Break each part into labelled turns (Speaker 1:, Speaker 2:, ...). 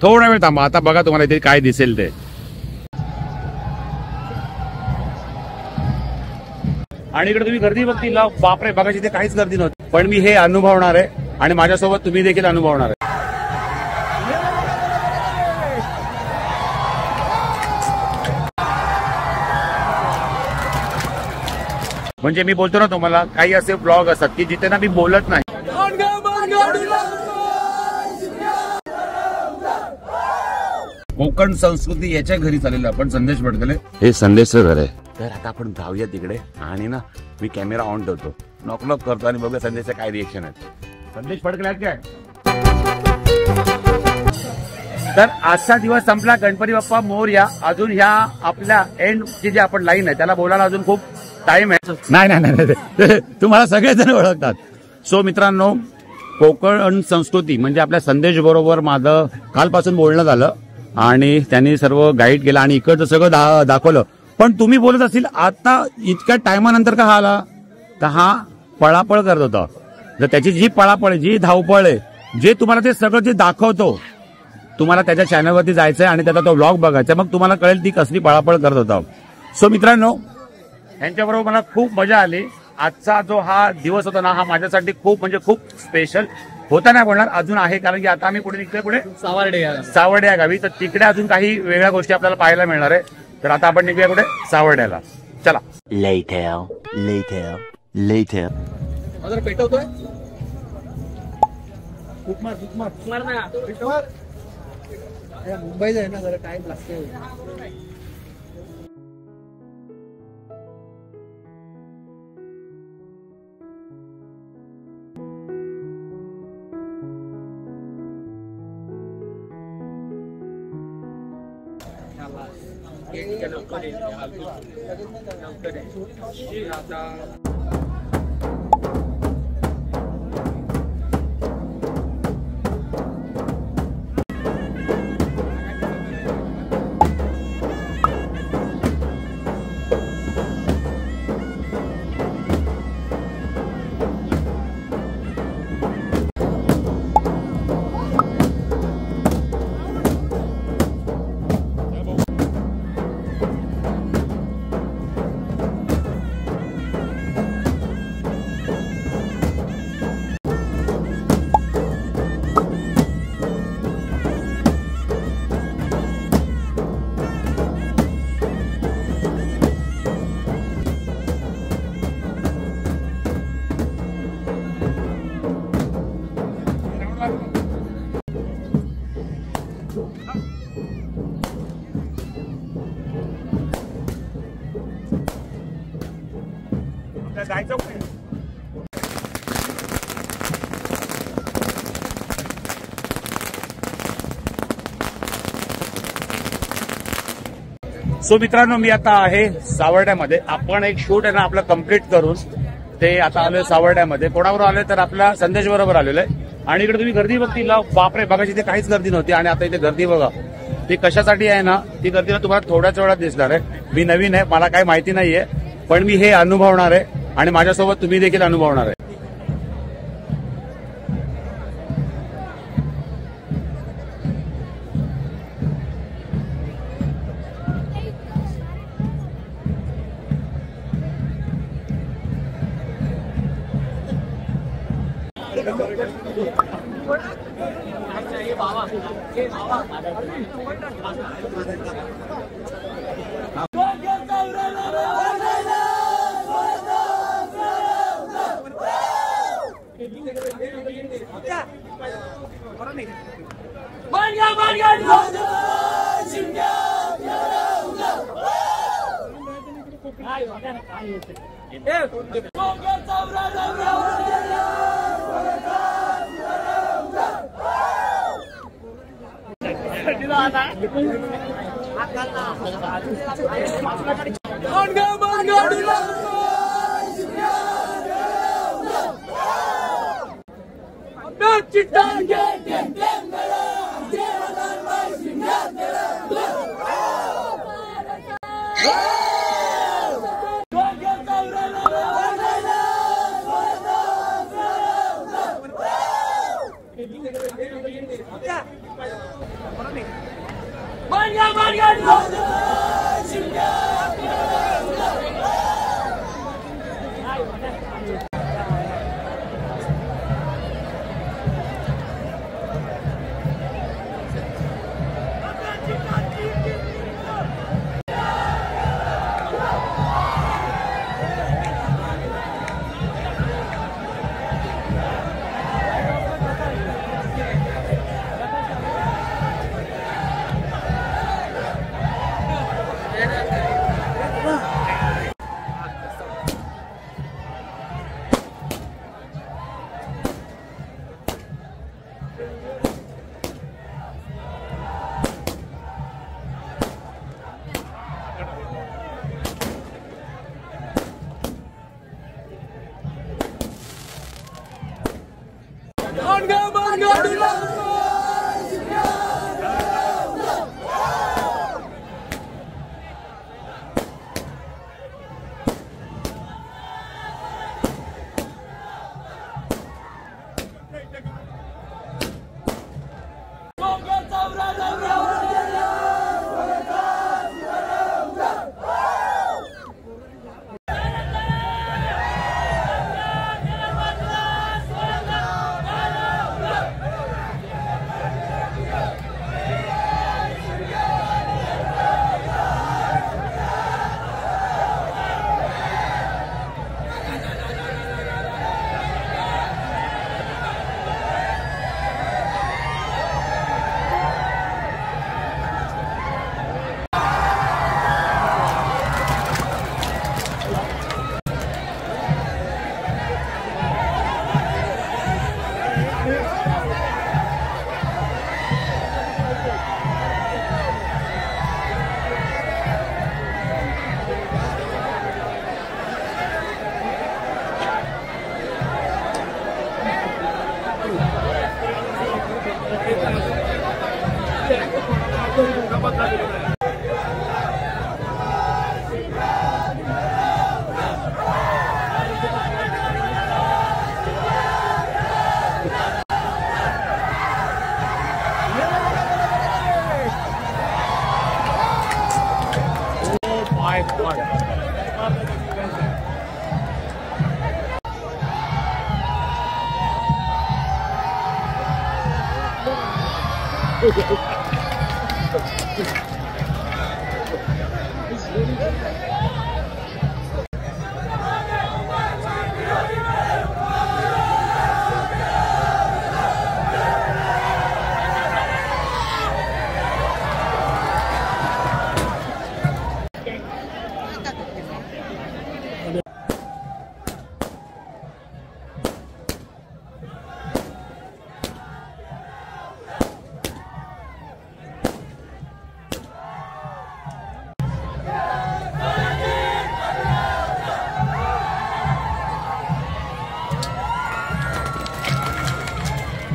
Speaker 1: थोडा वेळ थांबा, आता बघा तुम्हाला इथे काय दिसेल ते. आणि इकडे तुम्ही गर्दी बघतील, बापरे बघा इथे काहीच गर्दी नव्हती. पण मी हे अनुभवणार आहे आणि माझ्यासोबत तुम्ही देखील अनुभवणार आहे. म्हणजे मी बोलतो ना तुम्हाला, काही असे ब्लॉग असतात की जिथे ना मी बोलत नाही. कोकण संस्कृती याच्या घरी चाललेलं आपण संदेश भडकले, हे संदेशचं घर आहे. तर आता आपण जाऊया तिकडे आणि ना मी कॅमेरा ऑन ठेवतो, नॉक नॉक करतो आणि बघूया संदेशचे काय रिएक्शन आहेत. संदेश भडकले आहेत काय? तर आजचा दिवस संपला. गणपती बाप्पा मोरया. अजून ह्या आपल्या एंड ची जी आपण लाईन आहे त्याला बोलायला अजून खूप टाइम आहे. नाही तुम्हाला सगळेजण ओळखतात. सो मित्रांनो, कोकण संस्कृती म्हणजे आपल्या संदेश बरोबर माझं कालपासून बोलणं झालं आणि त्यांनी सर्व गाईड केलं आणि इकडचं सगळं दाखवलं. पण तुम्ही बोलत असेल आता इतक्या टायमानंतर का आला, तर हा पळापळ करत होता. तर त्याची जी पळापळ, जी धावपळ आहे, जे तुम्हाला ते सगळं जे दाखवतो, तुम्हाला त्याच्या चॅनलवरती जायचंय आणि त्याचा तो व्लॉग बघायचा, मग तुम्हाला कळेल ती कसली पळापळ करत होता. सो मित्रांनो, यांच्याबरोबर मला खूप मजा आली. आजचा जो हा दिवस होता ना, हा माझ्यासाठी खूप म्हणजे खूप स्पेशल होता. नाही बोलणार, अजून आहे, कारण की आता आम्ही पुढे निघतोय, पुढे सावर्डे या गावी. तर तिकडे अजून काही वेगळ्या गोष्टी आपल्याला पाहायला मिळणार आहे. तर आता आपण निघूया कुठे, सावर्ड्याला. चला. लेटर पेटवतोय. मुंबईचा आहे ना, जरा टाइम लागते. सो मित्रांनो, मी आता आहे सावर्ड्यामध्ये. आपण एक शूट आहे ना आपलं कम्प्लीट करून ते आता आलोय सावर्ड्यामध्ये. कोणाबरोबर आलोय तर आपल्या संदेश बरोबर आलेलो आहे. आणि इकडे तुम्ही गर्दी बघतील, बापरे बघा इथे काहीच गर्दी नव्हती. आणि आता इथे गर्दी बघा, ती कशासाठी आहे ना, ती गर्दी तुम्हाला थोड्याच वेळात दिसणार आहे. मी नवीन आहे, मला काही माहिती नाहीये, पण मी हे अनुभवणार आहे आणि माझ्यासोबत तुम्ही देखील अनुभवणार आहे.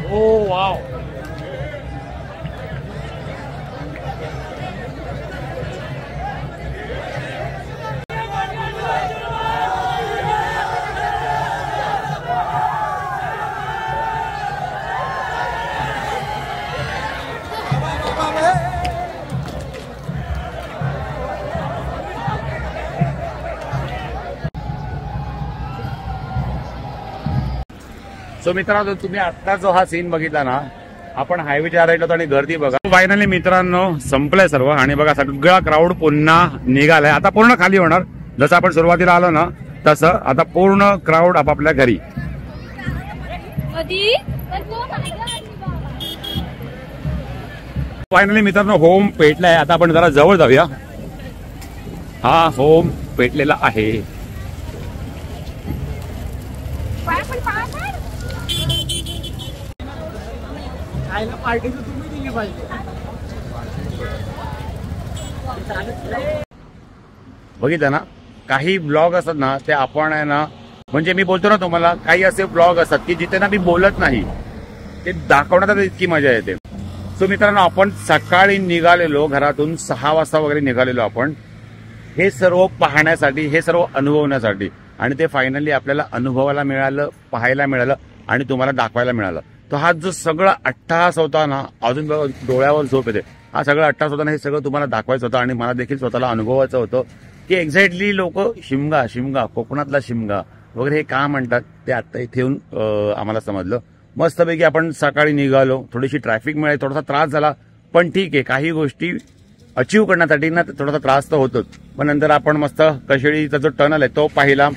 Speaker 1: Oh, wow. सो मित्रांनो, तुम्ही आता जो हा सीन बघितला ना, आपण हायवेच्या राहिलो आणि गर्दी बघा. फायनली मित्रांनो संपलंय सर्व आणि बघा सगळा क्राऊड पुन्हा निघालाय. आता पूर्ण खाली होणार. जसं आपण सुरुवातीला आलो ना तसं आता पूर्ण क्राऊड आपापल्या घरी. फायनली मित्रांनो होम पेटलाय. आता आपण जरा जवळ जाऊया. हा होम पेटलेला आहे. बघितलं ना, काही ब्लॉग असतात ना ते आपण आहे ना, म्हणजे मी बोलतो ना तुम्हाला, काही असे ब्लॉग असतात की जिथे ना मी बोलत नाही, ते दाखवण्यात इतकी मजा येते. सो मित्रांनो, आपण सकाळी निघालेलो घरातून 6 वाजता वगैरे निघालेलो आपण हे सर्व पाहण्यासाठी, हे सर्व अनुभवण्यासाठी. आणि ते फायनली आपल्याला अनुभवायला मिळालं, पाहायला मिळालं आणि तुम्हाला दाखवायला मिळालं. तर हा जो सगळा अट्टहास होता ना, अजून डोळ्यावर झोप येते. हा सगळा अट्टास होता, हे सगळं तुम्हाला दाखवायचं होतं आणि मला देखील स्वतःला अनुभवायचं होतं की एक्झॅक्टली लोक शिमगा कोकणातला शिमगा वगैरे हे का म्हणतात ते आता इथे येऊन आम्हाला समजलं. मस्तपैकी आपण सकाळी निघालो, थोडीशी ट्रॅफिक मिळाली, थोडासा त्रास झाला, पण ठीक आहे, काही गोष्टी अचीव करण्यासाठी ना थोडासा त्रास तर होतोच. पण नंतर आपण मस्त कशेळीचा जो टनल आहे तो पाहिला.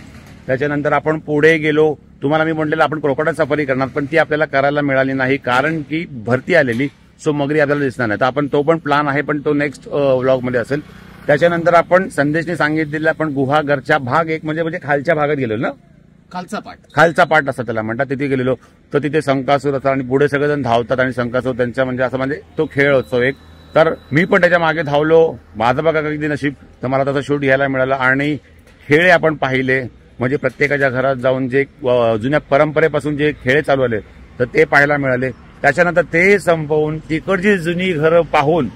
Speaker 1: त्याच्यानंतर आपण पुढे गेलो. तुम्हाला मी म्हटलेलं आपण क्रोकोडाईल सफारी करणार, पण ती आपल्याला करायला मिळाली नाही कारण की भरती आलेली, सो मगरी आपल्याला दिसणार नाही. तर आपण तो पण प्लॅन आहे, पण तो नेक्स्ट व्लॉगमध्ये असेल. त्याच्यानंतर आपण संदेशने सांगितलेलं आपण गुहागरच्या भाग एक म्हणजे खालच्या भागात गेलो ना, खालचा पाठ असं त्याला म्हणतात, तिथे गेलेलो. तर तिथे संकासूर असतात आणि पुढे सगळेजण धावतात आणि संकासूर त्यांचा म्हणजे असं म्हणजे तो खेळ असतो एक. तर मी पण त्याच्या मागे धावलो. माझं बघा किती नशीब, तर मला तसं शूट घ्यायला मिळालं आणि खेळ आपण पाहिले. म्हणजे प्रत्येकाच्या घरात जाऊन जे जुन्या परंपरेपासून जे खेळ चालू आले तर ते पाहायला मिळाले. त्याच्यानंतर ते संपवून तिकडची जुनी घरं पाहून,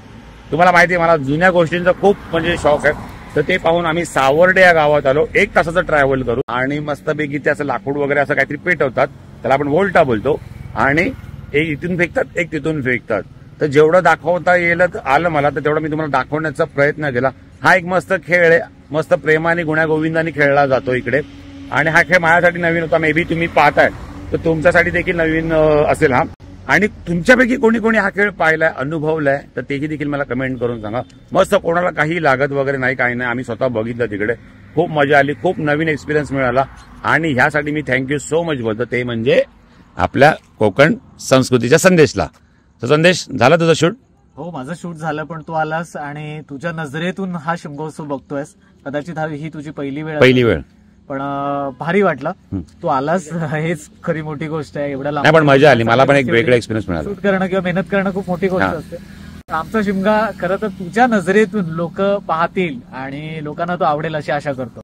Speaker 1: तुम्हाला माहिती आहे मला जुन्या गोष्टींचा खूप म्हणजे शौक आहे, तर ते पाहून आम्ही सावर्डे या गावात आलो. 1 तासाचं ट्रॅव्हल करू आणि मस्तपैकी ते असं लाकूड वगैरे असं काहीतरी पेटवतात, त्याला आपण वोल्टा बोलतो, आणि एक इथून फेकतात एक तिथून फेकतात. तर जेवढं दाखवता येईल आलं मला, तर तेवढं मी तुम्हाला दाखवण्याचा प्रयत्न केला. हा एक मस्त खेळ आहे, मस्त प्रेमाने गुण्यागोविंदाने खेळला जातो इकडे. आणि हा खेळ माझ्यासाठी नवीन होता, मे बी तुम्ही पाहताय तर तुमच्यासाठी देखील नवीन असेल हा. आणि तुमच्यापैकी कोणी कोणी हा खेळ पाहिलाय, अनुभवलाय, तर तेही देखील मला कमेंट करून सांगा. मस्त, कोणाला काही लागत वगैरे नाही, काही नाही, आम्ही स्वतः बघितलं तिकडे, खूप मजा आली, खूप नवीन एक्सपिरियन्स मिळाला. आणि ह्यासाठी मी थँक्यू सो मच बोलतो, ते म्हणजे आपल्या कोकण संस्कृतीच्या संदेशला. तर संदेश, झाला तुझं शूट?
Speaker 2: हो, माझं शूट झालं, पण तू आलास आणि तुझ्या नजरेतून हा शिमगोत्सव बघतोयस. कदाचित ही तुझी पहिली वेळ, पण भारी वाटलं तू आलास, हेच खरी मोठी गोष्ट आहे. एवढ्या लांब
Speaker 1: पण मजा आली, मला पण एक वेगळा एक्सपिरियन्स मिळाला.
Speaker 2: शूट करणं किंवा मेहनत करणं खूप मोठी गोष्ट असते. आमचा शिमगा खरं तर तुझ्या नजरेतून लोक पाहतील आणि लोकांना तो आवडेल अशी आशा करतो.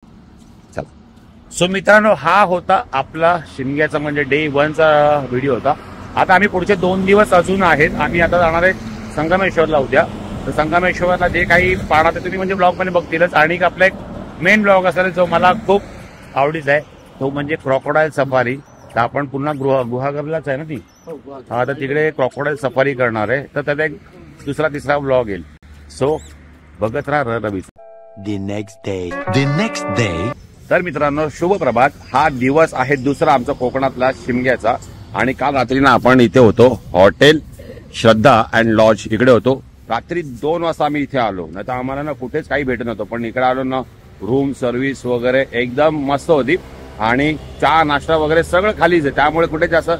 Speaker 1: चला, सो मित्रांनो, हा होता आपला शिमग्याचा म्हणजे डे 1चा व्हिडिओ होता. आता आम्ही पुढचे 2 दिवस अजून आहेत. आम्ही आता जाणार आहे संगमेश्वरला उद्या. तर संगमेश्वरला जे काही पाहणार ते तुम्ही म्हणजे ब्लॉग मध्ये बघतीलच. आणि आपला एक मेन ब्लॉग असेल जो मला खूप आवडीचा आहे, तो म्हणजे क्रोकोडाईल सफारी. तर आपण पुन्हा गुहागरलाच आहे ना ती, हा, तर तिकडे क्रोकोडाईल सफारी करणार आहे. तर त्याचा एक 2-3 ब्लॉग येईल. सो बघत राहा रवी.
Speaker 3: The next day.
Speaker 1: तर मित्रांनो, शुभ प्रभात. हा दिवस आहे दुसरा आमचा कोकणातला शिमग्याचा. आणि काल रात्री ना आपण इथे होतो, हॉटेल श्रद्धा अँड लॉज इकडे होतो. रात्री 2 वाजता आम्ही इथे आलो, नाही तर आम्हाला ना कुठेच काही भेटत नव्हतं. पण इकडे आलो ना, रूम सर्व्हिस वगैरे एकदम मस्त होती आणि चहा नाश्ता वगैरे सगळं खालीच आहे, त्यामुळे कुठे जास्त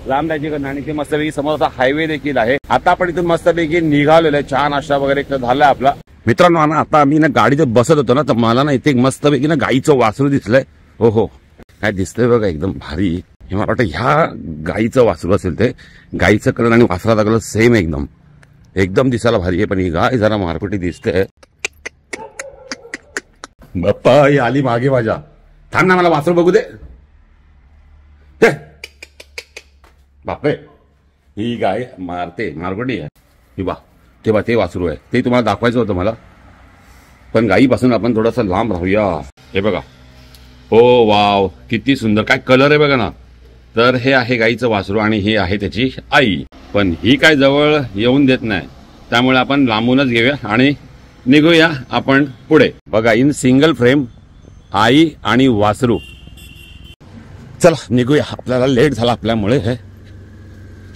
Speaker 1: लांब जायची गरज नाही. आणि ते मस्तपैकी समोर असा हायवे देखील आहे. आता आपण इथून मस्तपैकी निघालेलो आहे, चहा नाश्ता वगैरे झालाय आपला. मित्रांनो, ना आता आम्ही ना गाडीत बसत होतो ना, तर मला ना इथे मस्तपैकी ना गाईचं वासरू दिसलंय. हो, काय दिसतंय बघा, एकदम भारी. हे मला वाटतं ह्या गाईचं वासरू असेल, ते गाईचं कलर आणि वासराचा कलर सेम एकदम दिसायला भारी आहे. पण ही गाय जरा मारकुटी दिसते. बाप्पा, ही आली मागे माझ्या. थांब ना, मला वासरू बघू दे. बापरे, ही गाय मारकुटी आहे ही. बा ते वासरू आहे, ते तुम्हाला दाखवायचं होतं मला. पण गाईपासून आपण थोडंसं लांब राहूया. हे बघा, हो वाव, किती सुंदर, काय कलर आहे बघा ना. तर हे आहे गाईचं वासरू आणि ही आहे त्याची आई. पण ही काय जवळ येऊन देत नाही, त्यामुळे आपण लांबूनच घेऊया आणि निघूया आपण पुढे. बघा, इन सिंगल फ्रेम आई आणि वासरू. चला निघूया, आपल्याला लेट झाला आपल्यामुळे. हे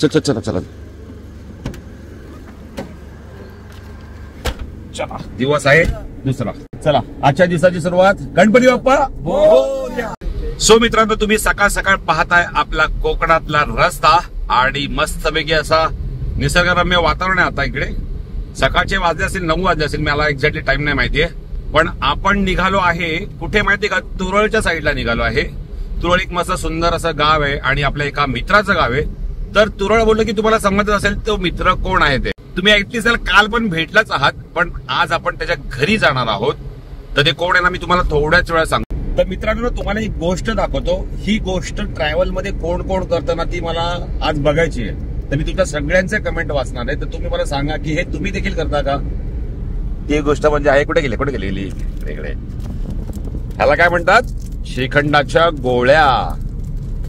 Speaker 1: चला चला, दिवस आहे दुसरा. चला, आजच्या दिवसाची सुरुवात गणपती बाप्पा मोरया. सो मित्रांनो, तुम्ही सकाळ सकाळ पाहताय आपला कोकणातला रस्ता आणि मस्तपैकी असा निसर्गरम्य वातावरण आहे. आता इकडे सकाळचे वाजले असतील, 9 वाजले असतील, मला एक्झॅक्टली टाइम नाही माहितीये. पण आपण निघालो आहे कुठे माहितीये का, तुरळच्या साईडला निघालो आहे. तुरळ एक मस्त सुंदर असं गाव आहे आणि आपल्या एका मित्राचं गाव आहे. तर तुरळ बोललं की तुम्हाला समजत असेल तो मित्र कोण आहे. ते तुम्ही ऐकली असेल, काल पण भेटलाच आहात, पण आज आपण त्याच्या घरी जाणार आहोत. तर ते कोण आहे ना, मी तुम्हाला थोड्याच वेळा सांगतो. तर मित्रांनो, तुम्हाला एक गोष्ट दाखवतो. ही गोष्ट ट्रॅव्हल मध्ये कोण कोण करतं ना, ती मला आज बघायची आहे. तर मी तुमच्या सगळ्यांचे कमेंट वाचणार आहे. तर तुम्ही मला सांगा की हे तुम्ही देखील करता का. ती गोष्ट म्हणजे आहे, कुठे गेलेली इकडे. ह्याला काय म्हणतात, श्रीखंडाच्या गोळ्या.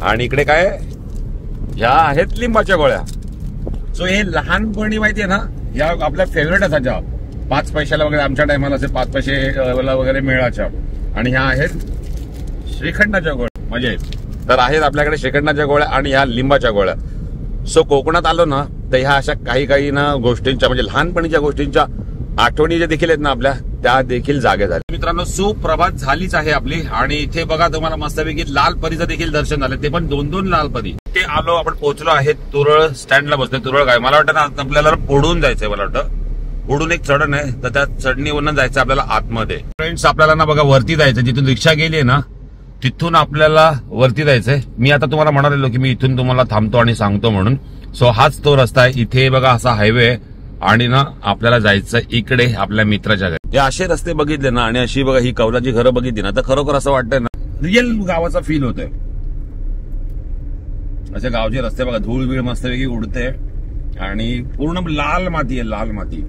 Speaker 1: आणि इकडे काय, ह्या आहेत लिंबाच्या गोळ्या. सो हे लहानपणी माहितीये ना, या आपल्या फेवरेट असायच्या 5 पैशाला वगैरे, आमच्या टायमाला असे 5 पैसे वगैरे मिळायच्या. आणि ह्या आहेत श्रीखंडाच्या गोळ्या, मजा आहेत. तर आहेत आपल्याकडे श्रीखंडाच्या गोळ्या आणि ह्या लिंबाच्या गोळ्या. सो कोकणात आलो ना तर ह्या अशा काही ना गोष्टींच्या, म्हणजे लहानपणीच्या गोष्टींच्या आठवणी ज्या देखील आहेत ना आपल्या, त्या देखील जागे झाल्या. मित्रांनो, सुप्रभात झालीच आहे आपली. आणि इथे बघा तुम्हाला मस्तपैकी लाल परीचं देखील दर्शन झालं, ते पण 2-2 लाल परी. ते आलो, आपण पोहोचलो आहे तुरळ स्टँडला बसलोय. तुरळ काय मला वाटतं ना आपल्याला पुढून जायचंय, मला वाटतं पुढून एक चढण आहे, तर त्या चढणीवरून जायचं आपल्याला आतमध्ये. फ्रेंड्स, आपल्याला ना बघा वरती जायचं, जिथून रिक्षा गेली आहे ना तिथून आपल्याला वरती जायचंय. मी आता तुम्हाला म्हणालेलो की मी इथून तुम्हाला थांबतो आणि सांगतो म्हणून. सो हाच तो रस्ता आहे. इथे बघा असा हायवे आहे आणि ना आपल्याला जायचं इकडे आपल्या मित्राच्या घरी. हे असे रस्ते बघितले ना आणि अशी बघा ही कौलाची घरं बघितली ना तर खरोखर असं वाटतंय ना रिअल गावाचा फील होतोय. असे गावचे रस्ते बघा, धूळ बीळ मस्तपैकी उडते आणि पूर्ण लाल माती आहे, लाल माती.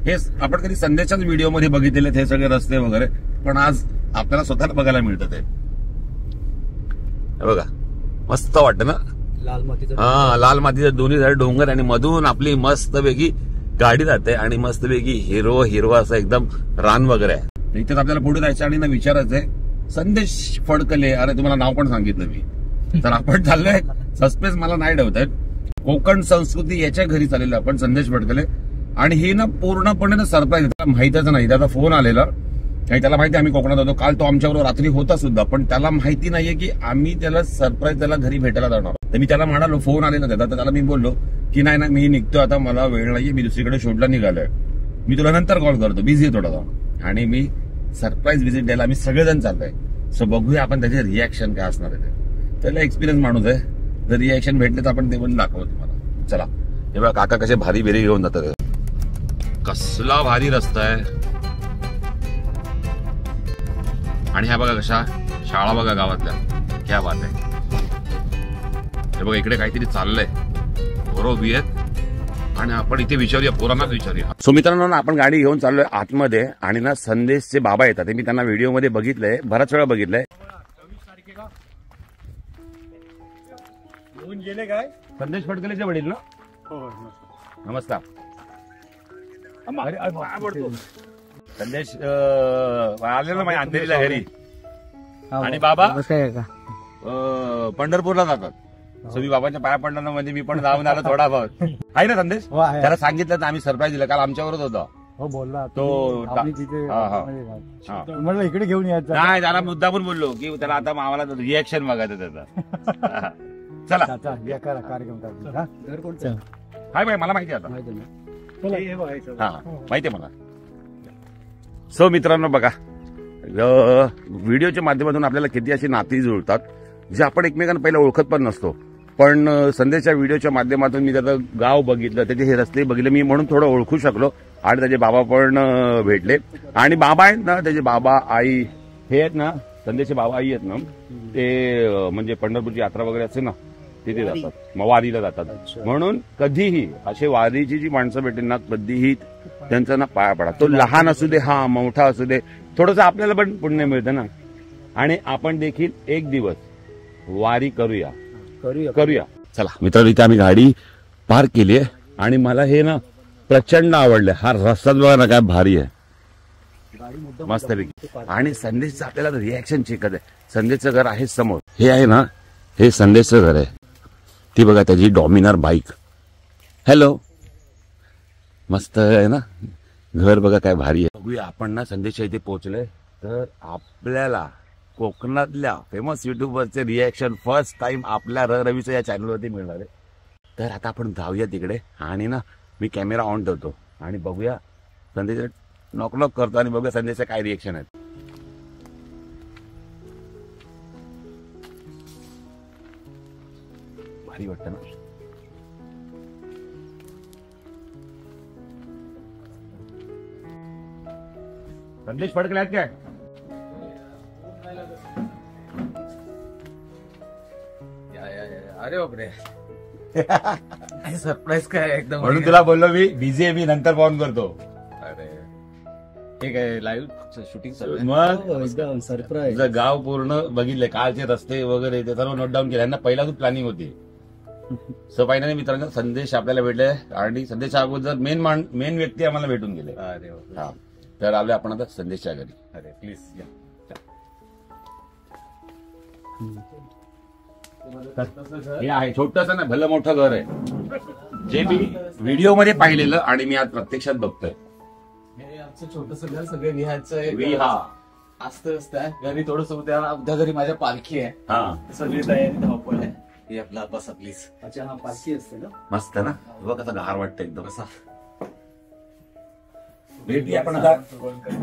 Speaker 1: हे आपण कधी संदेशाच व्हिडिओमध्ये बघितलेले हे सगळे रस्ते वगैरे, पण आज आपल्याला स्वतःला बघायला मिळतं ते. बघा मस्त वाटतं ना,
Speaker 2: लाल मातीचं.
Speaker 1: हा, लाल मातीचं दोन्ही साईड डोंगर आणि मधून आपली मस्तपैकी गाडी जाते आणि मस्तपैकी हिरवा असं एकदम रान वगैरे आहे. इथेच आपल्याला पुढे जायचं आणि ना विचारायचंय संदेश फडकले. अरे तुम्हाला नाव पण सांगितलं मी. तर आपण चाललोय, सस्पेन्स मला नाही ठेवतायत, कोकण संस्कृती याच्या घरी चाललेलं आपण, संदेश फडकले. आणि हे ना पूर्णपणे ना सरप्राईज, त्याला माहितच नाही. त्याचा फोन आलेला आणि त्याला माहिती आम्ही कोकणात होतो. काल तो आमच्याबरोबर रात्री होता सुद्धा, पण त्याला माहिती नाहीये की आम्ही त्याला सरप्राईज त्याला घरी भेटायला जाणार. तर मी त्याला म्हणालो, फोन आलेला त्याचा, तर त्याला मी बोललो की नाही ना मी निघतो आता, मला वेळ नाहीये, मी दुसरीकडे शोधला निघालोय, मी तुला नंतर कॉल करतो, बिझी आहे थोडासा. आणि मी सरप्राईज व्हिजिट द्यायला आम्ही सगळेजण चाललोय. सो बघूया आपण त्याचे रिॲक्शन काय असणार आहे ते. त्याला एक्सपिरियन्स माणूस आहे, जर रिॲक्शन भेटले तर आपण ते पण दाखवतो तुम्हाला. चला, हे बघा काका कसे भारी बेरी घेऊन जातात. कसला भारी रस्ता आहे. आणि ह्या बघा कशा शाळा बघा गावातल्या, क्या बात आहे. हे बघा इकडे काहीतरी चाललंय, पोरं उभी आहेत आणि आपण इथे विचारूया, पोरांनाच विचारूया. सो मित्रांनो, आपण गाडी घेऊन चाललोय आतमध्ये आणि ना संदेशचे बाबा येतात. मी त्यांना व्हिडिओमध्ये बघितलंय, बराच वेळा बघितलंय.
Speaker 4: गेले काय
Speaker 1: संदेश फडकलेचे वडील ना. नमस्कार. संदेश आलेला माझ्या अंधेरीला घरी. आणि बाबा पंढरपूरला जातात. सो मी बाबांच्या पाया पडणार म्हणजे मी पण जाऊन आलो थोडा बहुत. आहे ना संदेश? त्याला सांगितलं तर आम्ही सरप्राईज दिलं, काल आमच्यावरच होता.
Speaker 4: हो बोलला
Speaker 1: तो
Speaker 4: म्हणलं इकडे घेऊन यायचं
Speaker 1: नाही, त्याला मुद्दा पण बोललो की त्याला आता आम्हाला रिॲक्शन बघायचं त्याचा. चला
Speaker 4: कार्यक्रम करा.
Speaker 1: हाय बाय, मला माहिती आता. हा माहिती आहे मला. सो मित्रांनो बघा, व्हिडिओच्या माध्यमातून आपल्याला किती अशी नाती जुळतात जे आपण एकमेकांना पहिला ओळखत पण नसतो. पण संदेशच्या व्हिडिओच्या माध्यमातून मी त्याचं गाव बघितलं, त्याचे हे रस्ते बघितले, मी म्हणून थोडं ओळखू शकलो. आणि त्याचे बाबा पण भेटले. आणि बाबा आहेत ना, त्याचे बाबा आई हे आहेत ना, संदेशचे बाबा आई आहेत ना, ते म्हणजे पंढरपूरची यात्रा वगैरे असते ना तिथे जातात, मग वारीला जातात. म्हणून कधीही असे वारीची जी माणसं भेटेल ना, कधीही त्यांचा ना पाया पडा. तो लहान असू दे, हा मोठा असू दे, थोडंसं आपल्याला पण पुण्य मिळतं ना. आणि आपण देखील एक दिवस वारी करूया. चला मित्रांनो, इथे आम्ही गाडी पार्क केली आहे आणि मला हे ना प्रचंड आवडलं. हा रस्ताच बघा ना काय भारी आहे, मस्तपैकी. आणि संदेशचं आपल्याला रिॲक्शन चेक आहे. संदेशचं घर आहे समोर, हे आहे ना, हे संदेशचं घर आहे. ती बघा त्याची डॉमिनर बाईक. हॅलो, मस्त आहे ना घर, बघा काय भारी आहे. बघूया आपण ना संदेशच्या इथे पोहोचलोय तर आपल्याला कोकणातल्या फेमस युट्यूबरचे रिॲक्शन फर्स्ट टाइम आपल्या रवीच्या या चॅनलवरती मिळणार आहे. तर आता आपण जाऊया तिकडे आणि ना मी कॅमेरा ऑन ठेवतो आणि बघूया संदेश नॉक नॉक करतो आणि बघूया संदेशचं काय रिॲक्शन आहे. भारी वाटतं ना. संदेश फडकले आहेत काय?
Speaker 2: अरे बापरे, सरप्राईज काय एकदम.
Speaker 1: म्हणून तुला बोललो मी बिझी आहे, मी नंतर फोन करतो.
Speaker 2: अरे ठीक आहे, लाईव्ह शूटिंग चालू आहे.
Speaker 1: मग
Speaker 4: सरप्राईज
Speaker 1: गाव पूर्ण बघितले, कालचे रस्ते वगैरे ते सर्व नोट डाऊन केले. यांना पहिला प्लॅनिंग होती सो फायनली मित्रांनो संदेश आपल्याला भेटले आणि संदेशच्या अगोदर मेन व्यक्ती आम्हाला भेटून गेले. हा, तर आलो आपण आता संदेशच्या घरी.
Speaker 2: अरे प्लीज या.
Speaker 1: हे आहे छोटस ना भलं मोठं घर आहे, जे मी व्हिडिओ मध्ये पाहिलेलं आणि मी आज प्रत्यक्षात बघतोय.
Speaker 2: हे आमचं छोटस घर सगळे विहायचं
Speaker 1: विहा.
Speaker 2: असतं घरी थोडस उद्या घरी माझ्या पालखी आहे.
Speaker 1: हा,
Speaker 2: सगळी तयारी धावपळ आहे. हे आपला बसा प्लीज.
Speaker 4: अच्छा हा पालखी असते ना.
Speaker 1: मस्त ना, बघ कसं गार वाटतं एकदम. असा भेटूया आपण आता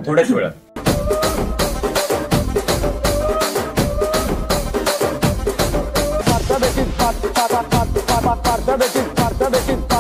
Speaker 1: थोड्याच वेळात.
Speaker 4: पार्था बेटीत